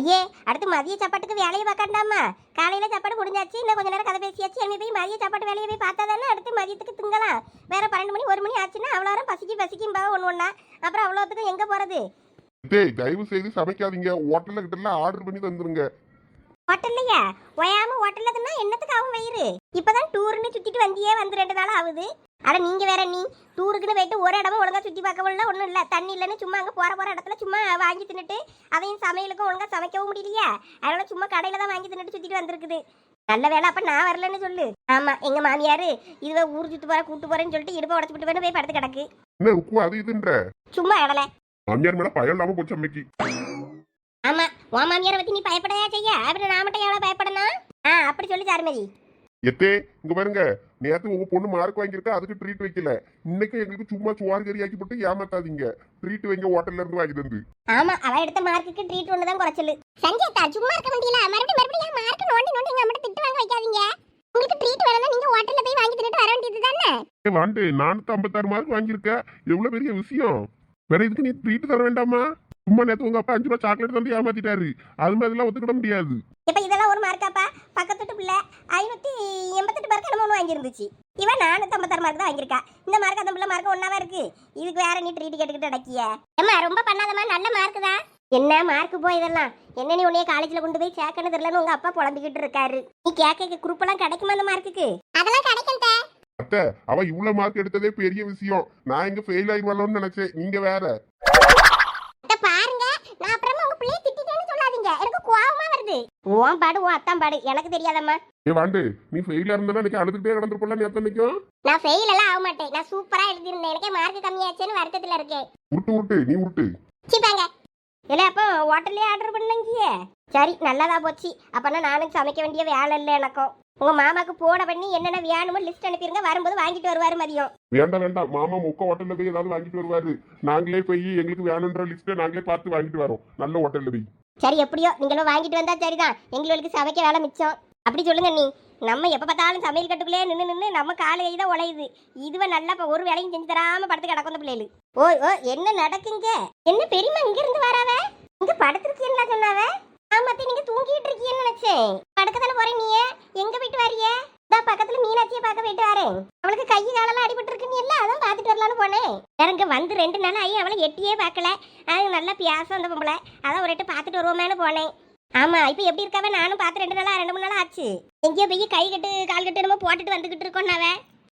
ஐயே, அடுத்து மதிய சாப்பாட்டுக்கு வேலையை பார்க்கண்டாமா? காலையில சாப்பாடு முடிஞ்சாச்சு, இன்னும் கொஞ்ச நேரம் கதை பேசியாச்சு. இனிமே போய் மதிய சாப்பாட்டு வேலையை போய் பார்த்தா தானே அடுத்து மதியத்துக்கு திங்கலாம். வேற 12 மணி 1 மணி ஆச்சுன்னா அவ்வளோ நேரம் பசிக்கும்பா ஒன்று. அப்புறம் அவ்வளோத்துக்கும் எங்கே போகிறது? டேய், தயவு செய்து சமைக்காதீங்க. ஹோட்டல்ல கிட்ட ஆர்டர் பண்ணி தந்துருங்க. ஹோட்டல்லையா? ஒயாம ஹோட்டல்ல தின்னா என்னத்துக்கு ஆகும் வயிறு? இப்பதான் டூர்னு சுத்திட்டு வந்தியே, வந்து 2 நாள் ஆகுது. அட நீங்க வேற, நீ டூருக்குன்னு போயிட்டு ஒரு இடமும் ஒழுங்கா சுத்தி பார்க்கவில்ல, ஒன்றும் இல்லை. தண்ணி இல்லைன்னு சும்மா அங்கே போற இடத்துல சும்மா வாங்கி தின்னுட்டு அதையும் சமையலுக்கும் ஒழுங்கா சமைக்கவும் முடியலையா? அதனால சும்மா கடையில தான் வாங்கி தின்னுட்டு சுத்திட்டு வந்திருக்குது. நல்ல வேலை அப்ப நான் வரலன்னு சொல்லு. ஆமா, எங்க மாமியாரு இதுவே ஊர் சுத்து போற கூட்டு போறேன்னு சொல்லிட்டு இடுப்பை உடச்சு விட்டு போய் படுத்து கிடக்கு. என்ன ருக்கு அது இதுன்ற? சும்மா இடல. மாமியார் மேல பயம் இல்லாம போச்சு அம்மைக்கு. ஆமா, உன் மாமியாரை பத்தி நீ பயப்படையா செய்ய? அப்புறம் நான் மட்டும் எவ்வளவு பயப்படணும்? அப்படி சொல்லி சாருமதி. எத்தே இங்க பாருங்க, நேத்து உங்க பொண்ணு மார்க் வாங்கியிருக்கா, அதுக்கு ட்ரீட் வைக்கல. இன்னைக்கு எங்களுக்கு சும்மா சுவார் கறி ஆக்கி போட்டு ஏமாத்தாதீங்க. ட்ரீட் வைங்க ஹோட்டல்ல இருந்து வாங்கி தந்து. ஆமா, அவ எடுத்த மார்க்குக்கு ட்ரீட் ஒண்ணுதான் குறைச்சலு. சஞ்சய்தா சும்மா இருக்க முடியல. மறுபடியும் மார்க் நோண்டி எங்க அம்மா திட்டு வாங்க வைக்காதீங்க. உங்களுக்கு ட்ரீட் வேணும்னா நீங்க ஹோட்டல்ல போய் வாங்கி தின்னுட்டு வர வேண்டியது தானே. வாண்டு 456 மார்க் வாங்கியிருக்க, எவ்வளவு பெரிய விஷயம். வேற இதுக்கு நீ ட்ரீட் தர வேண்டாமா? சும்மா நேத்து உங்க அப்பா 5 ரூபா சாக்லேட் தந்து ஏமாத்திட்டாரு. அது மாதிரிலாம் ஒத்துக்கிட முடியாது. இப்ப இதெல்லாம் ஒரு மார்க்காப்பா? பக்கத்து பிள்ளை 588 மார்க் என்னமோ வாங்கியிருந்துச்சு. இவன் 456 மார்க் தான் வாங்கியிருக்கா. இந்த மார்க் அந்த பிள்ளை மார்க் ஒன்னாவா இருக்கு. இதுக்கு வேற நீ ட்ரீட் கேட்டுக்கிட்டு அடக்கிய. ஏமா ரொம்ப பண்ணாதமா, நல்ல மார்க் தான். என்ன மார்க் போய் இதெல்லாம்? என்ன நீ உன்னைய காலேஜ்ல கொண்டு போய் சேர்க்கணும் தெரியலன்னு உங்க அப்பா புலம்பிக்கிட்டு இருக்காரு. நீ கேட்க குரூப் எல்லாம் கிடைக்குமா அந்த மார்க்குக்கு? அதெல்லாம் கிடைக்கும். அத்தை, அவ இவ்வளவு மார்க் எடுத்ததே பெரிய விஷயம். நான் இங்க ஃபெயில் ஆயிடுவாளோன்னு நினைச்சேன். நீங்க வேற. பாருங்க, நான் அப்புறமா உங்க பிள்ளைய திட்டிட்டேன்னு சொல்லாதீங்க. எனக்கு கோவமா வருது. உன் பாடு உன் அத்தான் பாடு, எனக்கு தெரியாதம்மா. ஏ வாண்டு, நீ ஃபெயிலா இருந்தா எனக்கு அழுதுகிட்டே கிடந்திருப்பல நேத்து நினைக்கும். நான் ஃபெயில் எல்லாம் ஆக மாட்டேன். நான் சூப்பரா எழுதிருந்தேன். எனக்கே மார்க் கம்மியாச்சுன்னு வருத்தத்துல இருக்கேன். உருட்டு நீ உருட்டு. சிப்பாங்க இல்ல, அப்போ ஹோட்டல்லே ஆர்டர் பண்ணீங்க. சரி, நல்லதா போச்சு. அப்பனா நானும் சமைக்க வேண்டிய வேலை இல்லை எனக்கும். உங்க மாமாக்கு போட பண்ணி என்னென்ன வேணுமோ லிஸ்ட் அனுப்பிடுங்க. வரும்போது வாங்கிட்டு வருவாரு மதியம். வேண்டாம், மாமா முக்க ஹோட்டல்ல போய் ஏதாவது வாங்கிட்டு வருவாரு. நாங்களே போய் எங்களுக்கு வேணுன்ற லிஸ்ட்டை நாங்களே பார்த்து வாங்கிட்டு வரோம். நல்ல ஹோட்டல்ல போய். சரி, எப்படியோ நீங்களும் வாங்கிட்டு வந்தா சரிதான். எங்களுக்கு சமைக்க வேலை மிச்சம். அப்படி சொல்லுங்க. நீ நம்ம எப்ப பார்த்தாலும் சமையல் கட்டுக்குள்ளே நின்று நம்ம காலை கை தான் உழையுது. இதுவே நல்லா இப்போ ஒரு வேலையும் செஞ்சு தராம படுத்து கிடக்கும் அந்த பிள்ளைகள். ஓ என்ன நடக்குங்க? என்ன பெரியமா இங்க இருந்து வராவ? இங்க படுத்துருக்கீங்களா சொன்னாவ? ஆமாத்தி, நீங்க தூங்கிட்டு இருக்கீங்கன்னு நினைச்சேன். படுக்கத்தானே போறேன். நீ எங்க போயிட்டு வரிய? இதான் பக்கத்துல மீனாட்சியை பார்க்க போயிட்டு வரேன். அவளுக்கு கை காலெல்லாம் அடிபட்டு இருக்குன்னு இல்ல, அதான் பாத்துட்டு வரலான்னு போனேன். எனக்கு வந்து 2 நாள் ஆகி அவளை எட்டியே பார்க்கல. அது நல்லா பியாசம் அந்த பொம்பளை. அதான் ஒரு எட்டு பார்த்துட்டு வருவோமேனு போனேன். ஆமா, இப்ப எப்படி இருக்காவ? நானும் பார்த்து 2 3 நாள் ஆச்சு. எங்கேயோ போய் கை கட்டு கால் கட்டு என்னமோ போட்டுட்டு வந்துகிட்டு இருக்கோன்னாவ.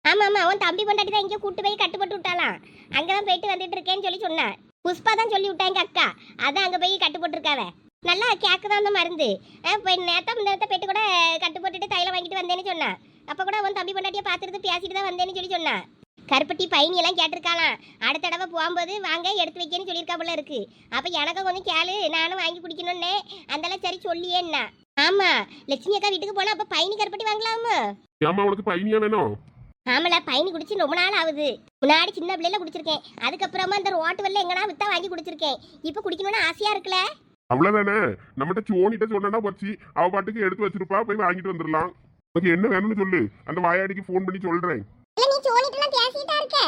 ஆமா, அவன் தம்பி பொண்டாட்டி தான் எங்கேயோ கூட்டு போய் கட்டுப்பட்டு விட்டாலாம். அங்கதான் போயிட்டு வந்துட்டு இருக்கேன்னு சொல்லி சொன்னான். புஷ்பா தான் சொல்லி விட்டாங்க அக்கா. அதான் அங்க போய் கட்டு போட்டுருக்காவ. நல்லா கேக்குதான் அந்த மருந்து. நேத்த பெட்டு கூட கட்டு போட்டுட்டு தைலம் வாங்கிட்டு வந்தேன்னு சொன்னான். அப்ப கூட அவன் தம்பி பொண்டாட்டியை பார்த்துட்டு பேசிட்டு தான் வந்தேன்னு சொல்லி சொன்னான். கருப்பட்டி பயணி எல்லாம் கேட்டிருக்காளாம். அடுத்த தடவை போகும்போது வாங்க எடுத்து வைக்கன்னு சொல்லியிருக்கா போல இருக்கு. அப்ப எனக்கு கொஞ்சம் கேளு, நானும் வாங்கி குடிக்கணும்னே. அந்தெல்லாம் சரி சொல்லியேன்னா. ஆமா, லட்சுமி அக்கா வீட்டுக்கு போனா அப்ப பயணி கருப்பட்டி வாங்கலாமா? ஏமா உனக்கு பயணியா வேணும்? ஆமல, பயணி குடிச்சு ரொம்ப நாள் ஆகுது. முன்னாடி சின்ன பிள்ளைல குடிச்சிருக்கேன். அதுக்கப்புறமா இந்த ரோட்டு வெள்ள எங்கனா வித்தா வாங்கி குடிச்சிருக்கேன். இப்ப குடிக்கணும்னு ஆசையா இருக்குல்ல. அவ்வளவுதானே, நம்மகிட்ட சோனிட்ட சொன்னா போச்சு. அவ பாட்டுக்கு எடுத்து வச்சிருப்பா, போய் வாங்கிட்டு வந்துடலாம். உனக்கு என்ன வேணும்னு சொல்லு, அந்த வாயாடிக்கு ஃபோன் பண்ணி சொல்றேன். இல்ல, நீ சோனிட்டலாம் பேசிட்டா இருக்க.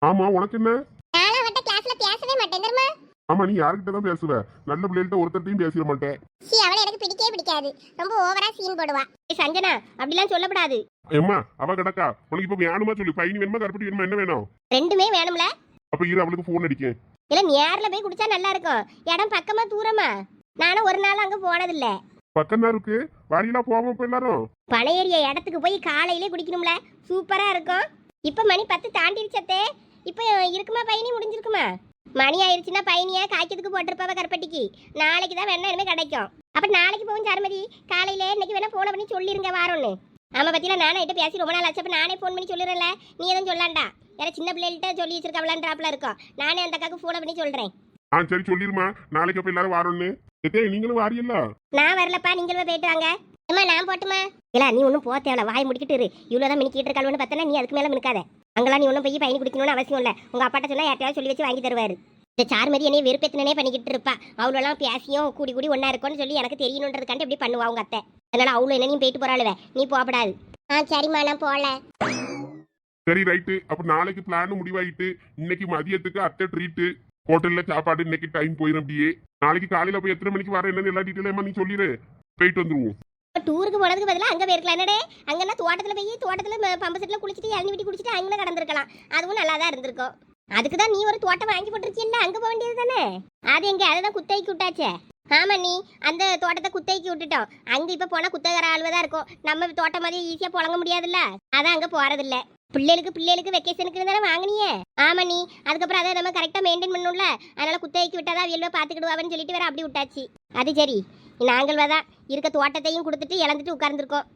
ஆமா, உனக்கு என்ன? நான் அவட்ட கிளாஸ்ல பேசவே மாட்டேன் தெரியுமா? ஆமா, நீ யார்கிட்ட தான் பேசுவ? நல்ல பிள்ளைகிட்ட ஒருத்தர்ட்டையும் பேசிட மாட்டேன். சி, அவளை எனக்கு பிடிக்கவே பிடிக்காது. ரொம்ப ஓவரா சீன் போடுவா. சஞ்சனா, அப்படிலாம் சொல்லக்கூடாது. ஏம்மா, அவ கிடக்கா. உனக்கு இப்ப வேணுமா சொல்லு. பயணி வேணுமா கருப்பட்டி வேணுமா, என்ன வேணும்? ரெண்டுமே வேணும்ல. அப்ப இரு, அவளுக்கு ஃபோன் அடிக்கேன். இல்ல, நேர்ல போய் குடிச்சா நல்லா இருக்கும். இடம் பக்கமா தூரமா? நானும் ஒரு நாள் அங்க போனதில்ல. பக்கம் தான் இருக்கு. வாரியிலா போவோம் இப்ப எல்லாரும். பழைய இடத்துக்கு போய் காலையிலே குடிக்கணும்ல, சூப்பரா இருக்கும். இப்ப மணி 10 தாண்டிடுச்சத்தே. இப்ப இருக்குமா பயணி? முடிஞ்சிருக்குமா? மணி ஆயிடுச்சுன்னா பயணியா காய்ச்சதுக்கு போட்டிருப்பாவ கருப்பட்டிக்கு. நாளைக்கு தான் வேணா இனிமே கிடைக்கும். அப்ப நாளைக்கு போகும் சாருமதி. காலையில இன்னைக்கு வேணா போன பண்ணி சொல்லிருங்க வாரோன்னு. ஆமா, பத்தியில நானே கிட்ட பேசி ரொம்ப நாள் ஆச்சு. அப்ப நானே போன் பண்ணி சொல்லிடுறேன்ல, நீ எதுவும் சொல்லாண்டா. யார சின்ன பிள்ளைகிட்ட சொல்லி வச்சிருக்காவலான்றாப்ல இருக்கும். நானே அந்த அக்காவுக்கு போன பண்ணி சொல்றேன். சரி சொல்லிருமா, நாளைக்கு அப்ப எல்லாரும் வாரோன்னு. நீங்களும் வாரியல்ல? நான் வரலப்பா, நீங்களும் போயிட்டு வாங்க. அம்மா, நான் போட்டுமா? இல்ல, நீ ஒன்றும் போக தேவை. வாய் முடிக்கிட்டு இரு. இவ்வளோதான் மினிக்கிட்டு இருக்காள்னு பார்த்தனா நீ அதுக்கு மேலே மினுக்காத. அங்கெல்லாம் நீ ஒன்றும் போய் பயணி குடிக்கணும்னு அவசியம் இல்லை. உங்க அப்பாட்ட சொன்னா யார்ட்டையாவது சொல்லி வச்சு வாங்கி தருவாரு. இந்த சார்மதி என்னைய வெறுப்பேத்தனே பண்ணிக்கிட்டு இருப்பா. அவ்வளோலாம் பேசியும் கூடி ஒன்னா இருக்கும்னு சொல்லி எனக்கு தெரியணுன்றதுக்காண்டி எப்படி பண்ணுவா உங்க அத்தை. அதனால அவ்வளோ என்ன நீ போயிட்டு போறாளுவே, நீ போகப்படாது. சரிம்மா, நான் போகல. சரி ரைட்டு. அப்ப நாளைக்கு பிளான் முடிவாயிட்டு இன்னைக்கு மதியத்துக்கு அத்தை ட்ரீட்டு. ஹோட்டல்ல சாப்பாடு இன்னைக்கு டைம் போயிடும். அப்படியே நாளைக்கு காலையில போய் எத்தனை மணிக்கு வர என்னன்னு எல்லா டீட்டெயிலும் நீ சொல்லிடு, போயிட்டு வந்துருவோம். டூருக்கு போனதுக்கு பதிலா அங்க போயிருக்கலாம் என்னடே. அங்கன்னா தோட்டத்துல போய் தோட்டத்துல பம்பு செட்ல குளிச்சுட்டு இளநீ விட்டு குடிச்சிட்டு அங்கே கடந்திருக்கலாம். அதுவும் நல்லா தான் இருந்திருக்கும். அதுக்கு தான் நீ ஒரு தோட்டம் வாங்கி போட்டுருச்சில்ல, அங்க போக வேண்டியது தானே. அது எங்க அதுதான் குத்தகைக்கு விட்டாச்சே. ஆமா, நீ அந்த தோட்டத்தை குத்தகைக்கு விட்டுட்டோம். அங்க இப்ப போனா குத்தகர ஆளுவதான் இருக்கும். நம்ம தோட்டம் மாதிரி ஈஸியா புழங்க முடியாதுல்ல, அதான் அங்க போறதில்ல. பிள்ளைகளுக்கு வெக்கேஷனுக்கு தானே வாங்கினியே. ஆமா, நீ அதுக்கப்புறம் அதை நம்ம கரெக்டா மெயின்டைன் பண்ணணும்ல, அதனால குத்தகைக்கு விட்டாதான் அவியல்வா பாத்துக்கிடுவான்னு சொல்லிட்டு வேற அப்படி விட்டாச்சு. அது சரி, நாங்கள் தான் இருக்க தோட்டத்தையும் கொடுத்துட்டு இழந்துட்டு உட்கார்ந்துருக்கோம்.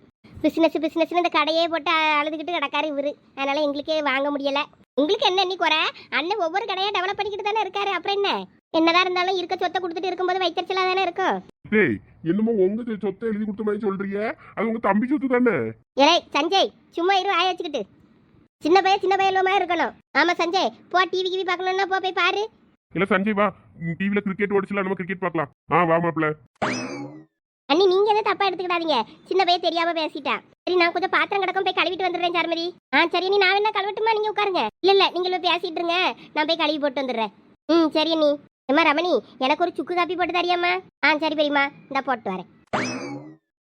பிசினஸ் இந்த கடையே போட்டு அழுதுகிட்டு கிடக்காரு இவரு. அதனால எங்களுக்கே வாங்க முடியல. உங்களுக்கு என்ன இன்னைக்கு குறை? அண்ணன் ஒவ்வொரு கடையா டெவலப் பண்ணிக்கிட்டு தானே இருக்காரு. அப்புறம் என்னதான் இருந்தாலும் இருக்க சொத்தை கொடுத்துட்டு இருக்கும்போது வைத்தறிச்சலா தானே இருக்கும். டேய், என்னமோ உங்க சொத்தை எழுதி கொடுத்த மாதிரி சொல்றீங்க, அது உங்க தம்பி சொத்து தானே? ஏய் சஞ்சய், சும்மா இரு ஆய வச்சுக்கிட்டு. சின்ன பையன் மாதிரி இருக்கணும். ஆமா சஞ்சய், போ டிவி பார்க்கணும்னா போய் பாரு. இல்ல சஞ்சய் வா, டிவில கிரிக்கெட் ஓடிச்சுல, நம்ம கிரிக்கெட் பார்க்கலாம். வா மாப்ள. அண்ணி நீங்க எதை தப்பா எடுத்துக்கிடாதீங்க, சின்ன பையன் தெரியாம பேசிட்டேன். சரி, நான் கொஞ்சம் பாத்திரம் கிடக்கும் போய் கழுவிட்டு வந்துடுறேன் சார்மதி. சரி, நீ நான் என்ன கழுவட்டுமா? நீங்க உட்காருங்க. இல்ல நீங்களும் பேசிட்டு இருங்க, நான் போய் கழுவி போட்டு வந்துடுறேன். சரி அண்ணி. அம்மா ரமணி, எனக்கு ஒரு சுக்கு காப்பி போட்டு தரியாமா? சரி பெரியம்மா, இந்த போட்டு வரேன்.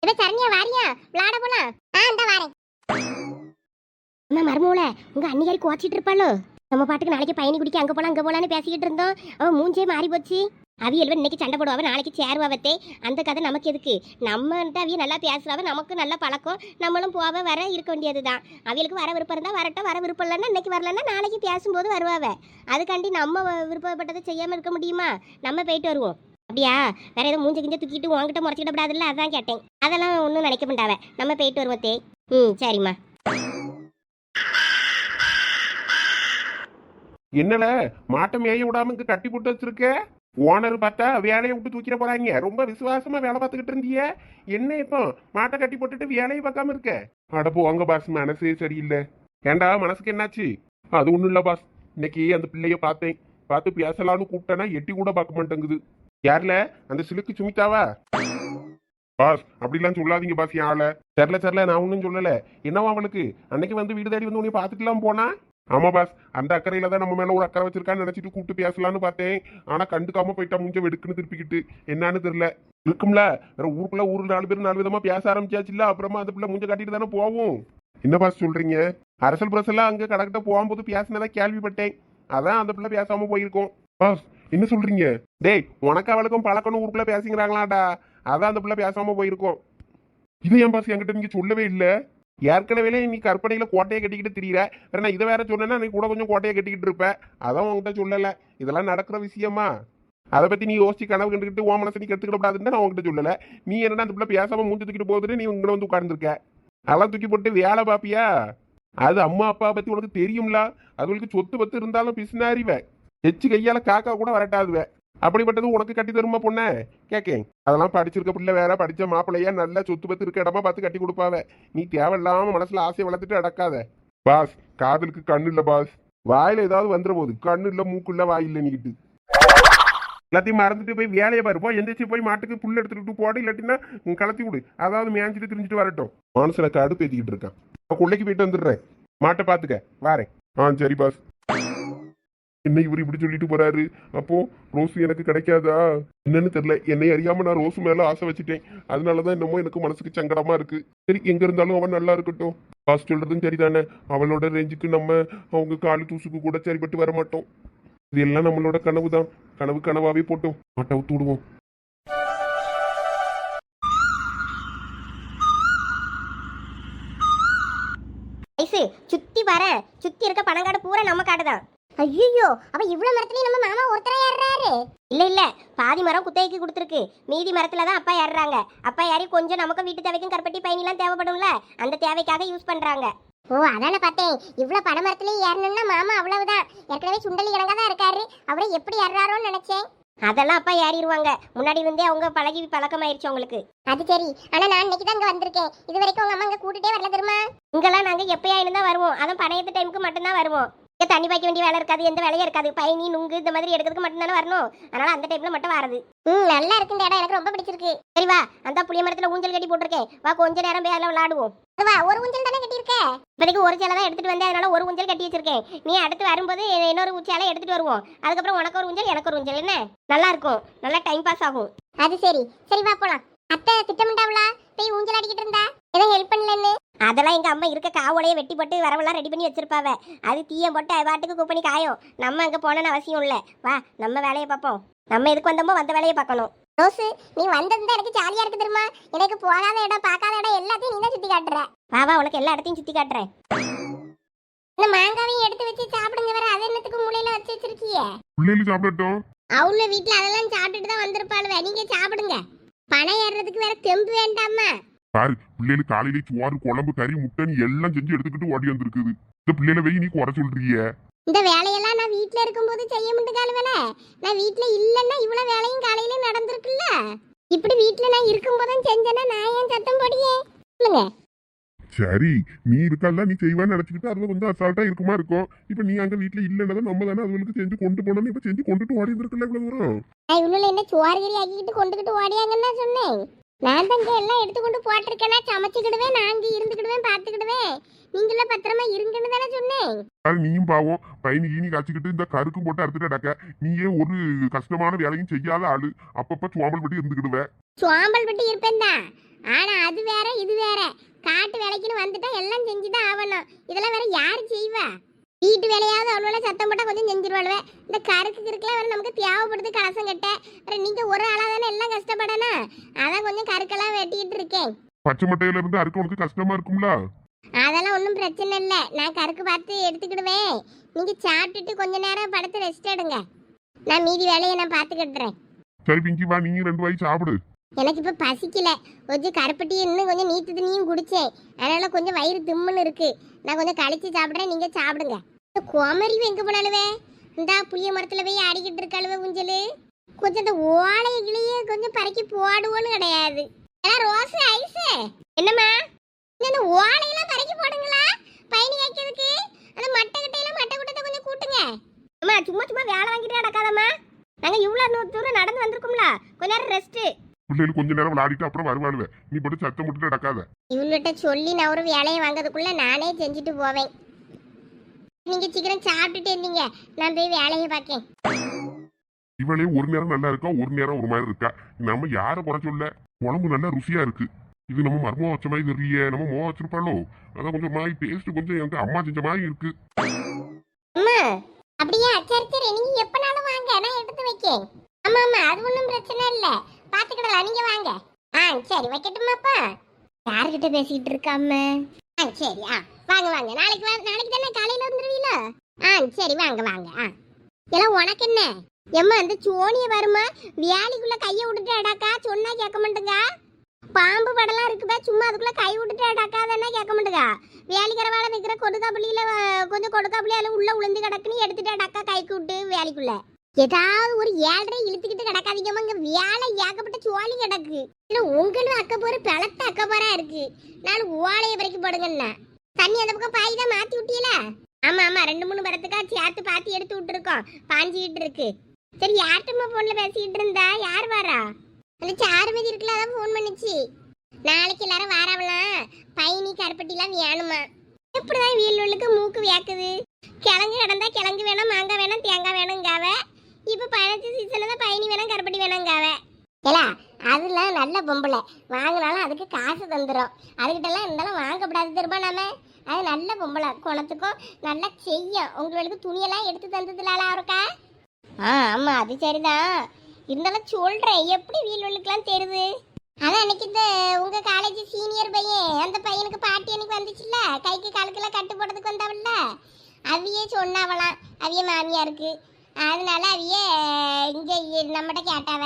இதை சரணியா வாரியா விளாட போலாம்? இந்த வரேன். அம்மா மருமூல, உங்க அண்ணியாரி கோச்சிட்டு இருப்பாளோ? நம்ம பாட்டுக்கு நாளைக்கு பயணி குடிக்க அங்க போலான்னு பேசிக்கிட்டு இருந்தோம். அவன் மூஞ்சே மாறி போச்சு. அவியல்வ இன்னைக்கு சண்டை போடுவாவ, நாளைக்கு சேருவாவத்தே. அந்த கதை நமக்கு எதுக்கு? நம்மகிட்ட அவிய நல்லா பேசுறாவ, நமக்கு நல்ல பழக்கம். நம்மளும் போவ வர இருக்க வேண்டியதுதான். அவியலுக்கு வர விருப்பம் இருந்தா வரட்டும், வர விருப்பம் இல்லைன்னா இன்னைக்கு வரலன்னா நாளைக்கு பேசும்போது வருவாவ. அதுக்காண்டி நம்ம விருப்பப்பட்டதை செய்யாம இருக்க முடியுமா? நம்ம போயிட்டு வருவோம். அப்படியா? வேற ஏதோ மூஞ்ச கிஞ்ச தூக்கிட்டு உங்ககிட்ட முறைச்சிக்கிட கூடாதுல்ல, அதான் கேட்டேன். அதெல்லாம் ஒன்றும் நினைக்க மாட்டாவ. நம்ம போயிட்டு வருவோம் தே. சரிம்மா. என்னல மாட்டை மேய விடாம இங்க கட்டி போட்டு வச்சிருக்க? ஓனர் பார்த்தா வேலையை விட்டு தூக்கிட போறாங்க. ரொம்ப விசுவாசமா வேலை பார்த்துக்கிட்டு இருந்திய, என்ன இப்போ மாட்டை கட்டி போட்டுட்டு வேலையை பார்க்காம இருக்க? அட போங்க பாஸ், மனசே சரியில்லை. ஏண்டா மனசுக்கு என்னாச்சு? அது ஒண்ணும் இல்ல பாஸ், இன்னைக்கு அந்த பிள்ளைய பார்த்து பேசலான்னு கூப்பிட்டேன்னா எட்டி கூட பார்க்க மாட்டேங்குது. யாருல? அந்த சிலுக்கு சுமித்தாவா? பாஸ் அப்படிலாம் சொல்லாதீங்க பாஸ். யாழ தெரில நான் ஒன்றும் சொல்லல. என்னவா அவளுக்கு அன்னைக்கு வந்து வீடு தேடி வந்து உன்னை பார்த்துட்டுலாம் போனா? ஆமா பாஸ், அந்த அக்கறையில தான் நம்ம மேல ஒரு அக்கறை வச்சிருக்கான்னு நினைச்சிட்டு கூப்பிட்டு பேசலான்னு பார்த்தேன். ஆனா கண்டுக்காம போயிட்டா, மூஞ்ச வெடுக்குன்னு திருப்பிக்கிட்டு. என்னன்னு தெரியல. இருக்கும்ல, வேற ஊருக்குள்ள 4 பேர் 4 விதமா பேச ஆரம்பிச்சாச்சு இல்ல. அப்புறமா அந்த பிள்ளை மூஞ்ச காட்டிட்டு தானே போவோம். என்ன பாஸ் சொல்றீங்க? அரசல் புரசெல்லாம் அங்க கடக்கிட்ட போகும்போது பேசினதா கேள்விப்பட்டேன். அதான் அந்த பிள்ளை பேசாம போயிருக்கோம். பாஸ் என்ன சொல்றீங்க? டேய், உனக்கு அவளுக்கும் பழக்கணும் ஊருக்குள்ள பேசிக்கிறாங்களாடா, அதான் அந்த பிள்ளை பேசாம போயிருக்கோம். இது ஏன் பாஸ் என்கிட்ட நீங்க சொல்லவே இல்லை? ஏற்கனவே நீ கற்பனையில கோட்டையை கட்டிக்கிட்டு திரியிற. வேற நான் இதை வேற சொன்னேன்னா நீ கூட கொஞ்சம் கோட்டையை கட்டிக்கிட்டு இருப்ப. அதான் உங்ககிட்ட சொல்லல. இதெல்லாம் நடக்கிற விஷயமா? அதை பத்தி நீ யோசிச்சு கனவு கண்டுக்கிட்டு ஓ மனசை நீ கெடுத்துக்கிட கூடாதுன்னு நான் உங்ககிட்ட சொல்லல. நீ என்னன்னா அந்த பிள்ளை பேசாம மூஞ்சி தூக்கிட்டு போகுதுன்னு நீ உங்களை வந்து உட்கார்ந்துருக்க. அதெல்லாம் தூக்கி போட்டு வேலை பாப்பியா? அது அம்மா அப்பா பத்தி உனக்கு தெரியும்ல. அதுகளுக்கு சொத்து பத்து இருந்தாலும் பிசுனாரிவ, எச்சு கையால காக்கா கூட வரட்டாதுவ. அப்படிப்பட்டது உனக்கு கட்டி தருமா பொண்ண கேக்கேன்? அதெல்லாம் படிச்சிருக்க பிள்ளை வேற, படிச்ச மாப்பிள்ளையா நல்ல சொத்து பத்து இருக்க இடமா பார்த்து கட்டி கொடுப்பாவ. நீ தேவையில்லாம மனசுல ஆசையை வளர்த்துட்டு அடக்காத. பாஸ், காதலுக்கு கண்ணு இல்ல பாஸ். வாயில ஏதாவது வந்துட போகுது. கண்ணு இல்ல, மூக்கு இல்ல, வாய் இல்ல. நீக்கிட்டு எல்லாத்தையும் மறந்துட்டு போய் வேலையை பாருப்போம். எந்திரிச்சு போய் மாட்டுக்கு புல் எடுத்துட்டு போட, இல்லாட்டின்னா கலத்தி விடு. அதாவது மேய்ஞ்சிட்டு திரிஞ்சிட்டு வரட்டும். மனசுல கடுப்பு ஏத்திக்கிட்டு இருக்கான். கொள்ளைக்கு போயிட்டு வந்துடுறேன். மாட்டை பாத்துக்க வாரேன். சரி பாஸ். என்ன இவர் இப்படி சொல்லிட்டு போறாரு? அப்போ ரோஸ் எனக்கு கிடைக்காதா? என்னன்னு தெரியல. என்னை அறியாம நான் ரோஸ் மேல ஆசை வச்சுட்டேன். அதனாலதான் என்னமோ எனக்கு மனசுக்கு சங்கடமா இருக்கு. சரி, எங்க இருந்தாலும் அவன் நல்லா இருக்கட்டும். பாஸ் சொல்றதும் சரிதானே. அவளோட ரேஞ்சுக்கு நம்ம அவங்க காலு தூசுக்கு கூட சரிப்பட்டு வர மாட்டோம். இது எல்லாம் நம்மளோட கனவு தான். கனவாவே போட்டோம். மாட்டை ஊத்து விடுவோம். சுத்தி வர சுத்தி இருக்க பணங்காடு பூரா நம்ம காடுதான். ஐயோ, அப்ப இவ்வளவு மரத்துலயும் நம்ம மாமா ஒருத்தரா ஏறாரு? இல்ல பாதி மரம் குத்தகைக்கு கொடுத்துருக்கு. மீதி மரத்துல தான் அப்பா ஏறுறாங்க. அப்பா ஏறி கொஞ்சம் நமக்கு வீட்டு தேவைக்கும் கருப்பட்டி பயணிலாம் தேவைப்படும்ல, அந்த தேவைக்காக யூஸ் பண்றாங்க. ஓ, அதான பார்த்தேன். இவ்வளவு பனை மரத்துலயும் ஏறணும்னா மாமா அவ்வளவுதான். ஏற்கனவே சுண்டலி இறங்க தான் இருக்காரு. அவரை எப்படி ஏறாரோன்னு நினைச்சேன். அதெல்லாம் அப்பா ஏறிடுவாங்க. முன்னாடி இருந்தே அவங்க பழக்கமாயிருச்சு அவங்களுக்கு. அது சரி. ஆனா நான் இன்னைக்கு தான் இங்க வந்திருக்கேன். இது வரைக்கும் உங்க அம்மா இங்க கூட்டிட்டே வரல தெரியுமா? இங்கெல்லாம் நாங்க எப்பயா இருந்தா வருவோம். அதான் பணையத்து டைமுக்கு மட்டும்தான் வருவோம். தண்ணி பாய்க்க வேண்டிய வேலை இருக்காது, எந்த வேலையும் இருக்காது. பயணி நுங்கு இந்த மாதிரி எடுக்கிறதுக்கு மட்டும்தானே வரணும். அதனால அந்த டைம்ல மட்டும் வரது. நல்லா இருக்கு இந்த இடம், எனக்கு ரொம்ப பிடிச்சிருக்கு. சரி வா, அந்த புளிய மரத்துல ஊஞ்சல் கட்டி போட்டிருக்கேன், வா கொஞ்ச நேரம் போய் அதில் விளையாடுவோம். வா, ஒரு ஊஞ்சல் தானே கட்டியிருக்க, இப்போதைக்கு ஒரு சேலை தான் எடுத்துட்டு வந்தேன், அதனால ஒரு ஊஞ்சல் கட்டி வச்சிருக்கேன். நீ அடுத்து வரும்போது இன்னொரு சேலை எடுத்துட்டு வருவோம். அதுக்கப்புறம் உனக்கு ஒரு ஊஞ்சல் எனக்கு ஒரு ஊஞ்சல், என்ன நல்லா இருக்கும், நல்லா டைம் பாஸ் ஆகும். அது சரி, சரி வா போலாம். அத்தை திட்டமிட்டாவளா போய் ஊஞ்சல் அடிக்கிட்டு இருந்தா, எதுவும் ஹெல்ப் பண்ணலன்னு? அதெல்லாம் எங்க அம்மா இருக்க காவோலையே வெட்டி போட்டு வரவெல்லாம் ரெடி பண்ணி வச்சிருப்பாவ. அது தீயம் போட்டு பாட்டுக்கு குப்பனி காயும். நம்ம அங்க போனோன்னு அவசியம் இல்லை. வா நம்ம வேலையை பார்ப்போம். நம்ம எதுக்கு வந்தோமோ வந்த வேலையை பார்க்கணும். ரோசு, நீ வந்திருந்தா எனக்கு ஜாலியா இருக்கு தெரியுமா? எனக்கு போகாத இடம் பார்க்காத இடம் எல்லாத்தையும் நீ தான் சுத்தி காட்டுற. வா வா, உனக்கு எல்லா இடத்தையும் சுத்தி காட்டுறேன். இந்த மாங்காவையும் எடுத்து வச்சு சாப்பிடுங்க. வேற அது என்னத்துக்கு மூலையில வச்சு வச்சிருக்கீங்க? பிள்ளைகள் சாப்பிடட்டும். அவங்க வீட்டுல அதெல்லாம் சாப்பிட்டுட்டு தான் வந்திருப்பாளுவ, நீங்க சாப்பிடுங்க. பணம் ஏறுறதுக்கு வேற தெம்பு வேண்டாமா? பாரு, பிள்ளைகள் காலையில சோறு குழம்பு கறி முட்டைன்னு எல்லாம் செஞ்சு எடுத்துக்கிட்டு ஓடி வந்திருக்குது. இந்த பிள்ளைகளை வெய் நீ குறை சொல்றிய. இந்த வேலையெல்லாம் நான் வீட்ல இருக்கும்போது செய்ய மாட்டேங்காலுவல. நான் வீட்ல இல்லன்னா இவ்வளவு வேலையும் காலையில நடந்திருக்குல்ல. இப்படி வீட்ல நான் இருக்கும்போதும் செஞ்சேன்னா நான் ஏன் சத்தம் போடியே சொல்லுங்க. சரி, நீ இருக்கல்ல, நீ செய்வான்னு நினைச்சுக்கிட்டு அதுல கொஞ்சம் அசால்ட்டா இருக்குமா இருக்கும். இப்ப நீ அங்க வீட்டுல இல்லைன்னா நம்ம தானே அதுகளுக்கு செஞ்சு கொண்டு போனோம்னு இப்ப செஞ்சு கொண்டுட்டு ஓடி இருந்திருக்குல்ல இவ்வளவு தூரம். நான் இவ்வளவு என்ன சோறுகறி ஆக்கிட்டு கொண்டுகிட்டு ஓடியாங்கன்னு சொன்னேன். நான் தான் இங்க எல்லாம் எடுத்துக்கொண்டு போட்டிருக்கேன்னா சமைச்சுக்கிடுவேன், நான் இங்க இருந்துக்கிடுவேன், பாத்துக்கிடுவேன். நீங்கள பத்திரமா இருங்கன்னு தானே சொன்னேன். அது நீயும் பாவம் பையனி ஈனி காய்ச்சிக்கிட்டு இந்த கருக்கும் போட்டு அறுத்துட்டு அடக்க நீயே ஒரு கஷ்டமான வேலையும் செய்யாத ஆளு. அப்பப்ப சோம்பல் பட்டி இருந்துக்கிடுவ. சோம்பல் பட்டு இருப்பேன் தான். ஆனா அது வேற இது வேற. காட்டு வேலைக்குன்னு வந்துட்டா எல்லாம் செஞ்சுதான் ஆகணும். இதெல்லாம் வேற யாரு செய்வா? வீட்டு வேலையாவது அவ்வளோ சத்தம் போட்டா கொஞ்சம் செஞ்சிருவாளுவேன். இந்த கருக்கு கிருக்கெல்லாம் வேற நமக்கு தேவைப்படுது கலசம் கட்ட. வேற நீங்க ஒரு ஆளா தானே எல்லாம் கஷ்டப்படணும். அதான் கொஞ்சம் கருக்கெல்லாம் வெட்டிட்டு இருக்கேன். பச்சை மட்டையில இருந்து அறுக்க உனக்கு கஷ்டமா இருக்கும்ல? அதெல்லாம் ஒன்றும் பிரச்சனை இல்லை, நான் கருக்கு பார்த்து எடுத்துக்கிடுவேன். நீங்க சாப்பிட்டுட்டு கொஞ்ச நேரம் படுத்து ரெஸ்ட் எடுங்க. நான் மீதி வேலையை நான் பார்த்துக்கிட்டுறேன். சரி பிங்கி வா, நீங்க 2 வாய் சாப்பிடு. எனக்கு இப்ப பசிக்கல. கொஞ்சம் கருப்பட்டி இன்னும் கொஞ்சம் நீத்து தண்ணியும் குடிச்சேன். அதனால கொஞ்சம் வயிறு திம்முன்னு இருக்கு. நான் கொஞ்சம் கழிச்சு சாப்பிட்றேன், நீங்க சாப்பிடுங்க. இந்த கோமரிவு எங்க போனாலுவே? இந்த புளிய மரத்துல போய் ஆடிக்கிட்டு இருக்காளுவே ஊஞ்சலு. கொஞ்சம் இந்த ஓலைகிளியே கொஞ்சம் பறக்கி போடுவோன்னு கிடையாது. ஏன்னா ரோஸ் ஐஸ் என்னம்மா, இந்த ஓலையெல்லாம் பறக்கி போடுங்களா பயணி வைக்கிறதுக்கு? அந்த மட்டை கட்டையில மட்டை கூட்டத்தை கொஞ்சம் கூட்டுங்க. அம்மா சும்மா சும்மா வேலை வாங்கிட்டே நடக்காதம்மா. நாங்க இவ்வளவு தூரம் நடந்து வந்திருக்கோம்ல, கொஞ்ச நேரம் ரெஸ்ட். பிள்ளைகள் கொஞ்ச நேரம் விளையாடிட்டு அப்புறம் வருவானுவ. நீ போட்டு சத்தம் போட்டுட்டு நடக்காத. இவள்கிட்ட சொல்லி நான் ஒரு வேலையை வாங்கிறதுக்குள்ள நானே செஞ்சுட்டு போவேன். நீங்க சீக்கிரம் சாப்பிட்டுட்டு இருந்தீங்க, நான் போய் வேலையை பார்க்கேன். இவளே ஒரு நேரம் நல்லா இருக்கா, ஒரு நேரம் ஒரு மாதிரி இருக்கா. நம்ம யார குறை சொல்ல? குழம்பு நல்லா ருசியா இருக்கு. இது நம்ம மர்மம் வச்ச மாதிரி தெரியல, நம்ம மோ வச்சிருப்பாளோ. அதான் கொஞ்சம் மாதிரி டேஸ்ட் கொஞ்சம் எங்க அம்மா செஞ்ச மாதிரி இருக்கு. அம்மா அப்படியே சரி சரி, நீங்க எப்பனாலும் வாங்க, நான் எடுத்து வைக்கேன். ஆமா ஆமா, அது ஒன்றும் பிரச்சனை இல்லை, பாத்துக்கிடலாம், நீங்க வாங்க. சரி வைக்கட்டுமாப்பா? யாருக்கிட்ட பேசிக்கிட்டு இருக்காம? சரி வாங்க வாங்க, நாளைக்கு நாளைக்கு தானே காலையில வந்துருவீங்களா? சரி வாங்க வாங்க. எல்லாம் உனக்கு என்ன எம்மா, அந்த சோனிய வருமா வியாலிக்குள்ள கையை விட்டுட்டு அடாக்கா, சொன்னா கேட்க மாட்டேங்க. பாம்பு படலாம் இருக்குதா, சும்மா அதுக்குள்ள கை விட்டுட்டு அடாக்கா, அதெல்லாம் கேட்க மாட்டேங்க. வேலிக்கிறவால வைக்கிற கொடுக்காப்புளியில கொஞ்சம் கொடுக்காப்புளியால உள்ள உளுந்து கிடக்குன்னு எடுத்துட்டு அடாக்கா கைக்கு விட்டு வேலிக்குள்ள ஏதாவது ஒரு 7:30 இழுத்துக்கிட்டு கிடக்காதீங்கம்மா. இங்க வேலை ஏகப்பட்ட சோழி கிடக்கு. உங்களுக்கு அக்க போற பழத்த அக்க போறா இருக்கு. நாலு ஓலையை வரைக்கும் போடுங்கண்ணா. தண்ணி அந்த பக்கம் பாய் தான் மாத்தி விட்டீல? ஆமா ஆமா, 2-3 படத்துக்கா சேர்த்து பாத்தி எடுத்து விட்டுருக்கோம், பாஞ்சிக்கிட்டு இருக்கு. சரி, யார்ட்டுமா போன்ல பேசிக்கிட்டு இருந்தா? யார் வாரா? அந்த சாருமதி இருக்குல்ல, அதான் போன் பண்ணிச்சு. நாளைக்கு எல்லாரும் வாராவலாம், பயணி கருப்பட்டிலாம் வேணுமா. எப்படிதான் வீல்லுக்கு மூக்கு வேக்குது. கிழங்கு கிடந்தா கிழங்கு வேணும், மாங்காய் வேணும், தேங்காய் வேணுங்காவ. இப்ப பழத்து சீசன்ல தான் பயணி வேணும், கருப்பட்டி வேணுங்காவ. ஏலா அதெல்லாம் நல்ல பொம்பளை, வாங்கினாலும் அதுக்கு காசு தந்துடும். அதுகிட்டலாம் இருந்தாலும் வாங்கப்படாது தெரியுமா நாம. அது நல்ல பொம்பளை, குணத்துக்கும் நல்லா செய்யும். உங்களுக்கு துணியெல்லாம் எடுத்து தந்ததுலால அவருக்கா? ஆமா அது சரிதான், இருந்தாலும் சொல்றேன் எப்படி வீல்லுக்கெல்லாம் தெரியுது. அதான் அன்னைக்கு இந்த உங்க காலேஜ் சீனியர் பையன், அந்த பையனுக்கு பாட்டி அன்னைக்கு வந்துச்சுல்ல, கைக்கு காலுக்கெல்லாம் கட்டு போடுறதுக்கு வந்தாவல்ல, அவியே சொன்னாவலாம் அவிய மாமியாருக்கு. அதனால அவிய இங்க நம்மகிட்ட கேட்டாவ.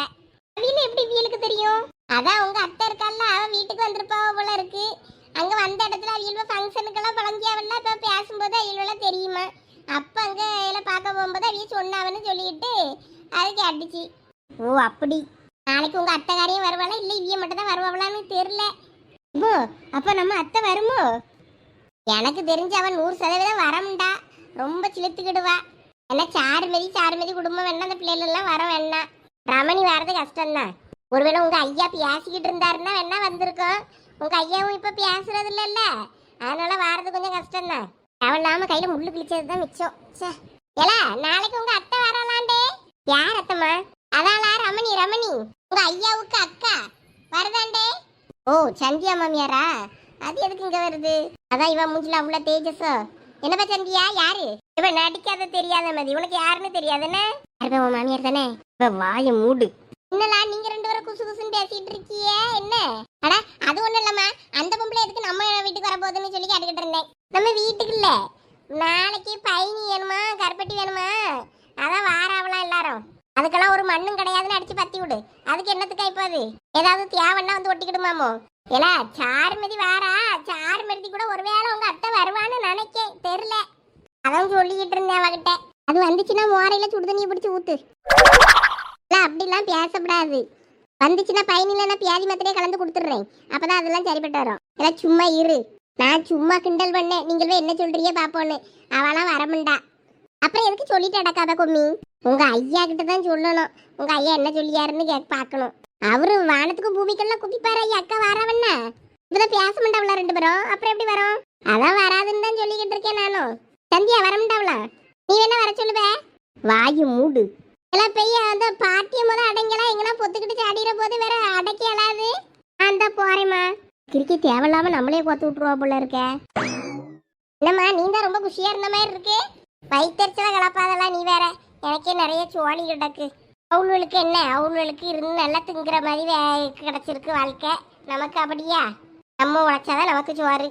அவியில எப்படி வீலுக்கு தெரியும்? அதான் உங்க அத்தை இருக்கால, அவ வீட்டுக்கு வந்திருப்பாவ போல இருக்கு. அங்க வந்த இடத்துல அவியல்வ ஃபங்க்ஷனுக்கெல்லாம் பழங்கியாவல்ல, இப்ப பேசும்போது அவியல்வெல்லாம் தெரியுமா. அப்ப அங்க எல்லாம் பார்க்க போகும்போது அவிய சொன்னாவன்னு சொல்லிட்டு அது கேட்டுச்சு. ஓ அப்படி. நாளைக்கு உங்க அத்தைக்காரையும் வருவாளா இல்ல இவிய மட்டும் தான் வருவாங்களான்னு தெரியல. அப்ப நம்ம அத்தை வருமோ? எனக்கு தெரிஞ்சு அவன் 100% வரமுண்டா. ரொம்ப சிலுத்துக்கிடுவா. என்ன சாருமதி குடும்பம் வேணா அந்த பிள்ளைகள் எல்லாம் வர வேணாம். ரமணி வர்றது கஷ்டம்தான். ஒருவேளை உங்க ஐயா பேசிக்கிட்டு இருந்தாருன்னா வேணா வந்திருக்கோம். உங்க ஐயாவும் இப்ப பேசுறது இல்லைல்ல, அதனால வர்றது கொஞ்சம் கஷ்டம்தான். அவளாம கையில முள்ளு கிழிச்சது தான் மிச்சம். ஏலா நாளைக்கு உங்க அத்தை வரலாண்டே. யார் அத்தம்மா? அதாளா ரமணி உங்க ஐயாவுக்கு அக்கா வரதாண்டே. ஓ சந்தியா மாமியாரா? அது எதுக்கு இங்க வருது? அதான் இவன் மூஞ்சில அவ்வளவு தேஜஸோ. என்னப்பா சந்தியா யாரு? இவ நடிக்காத தெரியாத மாதிரி உனக்கு யாருன்னு தெரியாதுன்னு உன் மாமியார் தானே. இப்ப வாய மூடு. என்னலா நீங்க ரெண்டு பேரும் குசு குசுன்னு பேசிட்டு இருக்கிய என்ன? அட அது ஒண்ணும் இல்லம்மா, அந்த பொம்பளை எதுக்கு நம்ம வீட்டுக்கு வர போகுதுன்னு சொல்லி கேட்டுக்கிட்டு இருந்தேன். நம்ம வீட்டுக்கு இல்ல, நாளைக்கு பயணி வேணுமா கருப்பட்டி வேணுமா, அதான் வாராவலாம் எல்லாரும். அதுக்கெல்லாம் ஒரு மண்ணும் கிடையாதுன்னு அடிச்சு பத்தி விடு. அதுக்கு என்னத்துக்கா இப்போ அது ஏதாவது தேவைன்னா வந்து ஒட்டிக்கிடுமாமோ. ஏலா சாருமதி வாரா, சாருமதி கூட ஒருவேளை உங்க அத்தை வருவான்னு நினைக்கேன், தெரியல. அதான் சொல்லிக்கிட்டு இருந்தேன் அவகிட்ட. அது வந்துச்சுன்னா மோரையில சுடு தண்ணியை பிடிச்சி ஊத்து. அப்படிலாம் பேசப்படாது. வந்துச்சுன்னா பயனில நான் பியாதி மாத்திரையே கலந்து கொடுத்துட்றேன். அப்பதான் அதெல்லாம் சரிப்பட்டு வரும். எல்லாம் சும்மா இரு. நான் சும்மா கிண்டல் பண்ணேன், நீங்களே என்ன சொல்றீங்க பாப்போன்னு. அவளாம் வரமுண்டா. அப்புறம் எதுக்கு சொல்லிட்டு அடக்காத கொம்மி? உங்க ஐயா கிட்ட தான் சொல்லணும். உங்க ஐயா என்ன சொல்லியாருன்னு பார்க்கணும். அவரு வானத்துக்கும் பூமிக்கெல்லாம் குப்பிப்பாரு. ஐயா அக்கா வரவண்ணா இப்பதான் பேச மாட்டாவளா ரெண்டு பேரும். அப்புறம் எப்படி வரும்? அதான் வராதுன்னு தான் சொல்லிக்கிட்டு இருக்கேன் நானும். சந்தியா வரமாட்டாவளா? நீ வேணா வர சொல்லுவ. வாயு மூடு. எல்லாம் பெய்ய அந்த பாட்டியம் போது அடங்கலாம் எங்கன்னா பொத்துக்கிட்டு சாடிற போது வேற அடக்கி அழாது. அந்த போறேம்மா. கிரிக்கி தேவையில்லாம நம்மளே கொத்து விட்டுருவா போல இருக்க. என்னம்மா நீ தான் ரொம்ப குஷியா இருந்த மாதிரி இருக்கு. வயிற்றுச்சல கலப்பாதெல்லாம் நீ வேற. எனக்கே நிறைய சோழி கிடக்கு. அவளுக்கு என்ன, அவளுக்கு இருந்து நல்லா திங்குற மாதிரி கிடைச்சிருக்கு வாழ்க்கை. நமக்கு அப்படியா? நம்ம உழைச்சாதான் நமக்கு சோறு.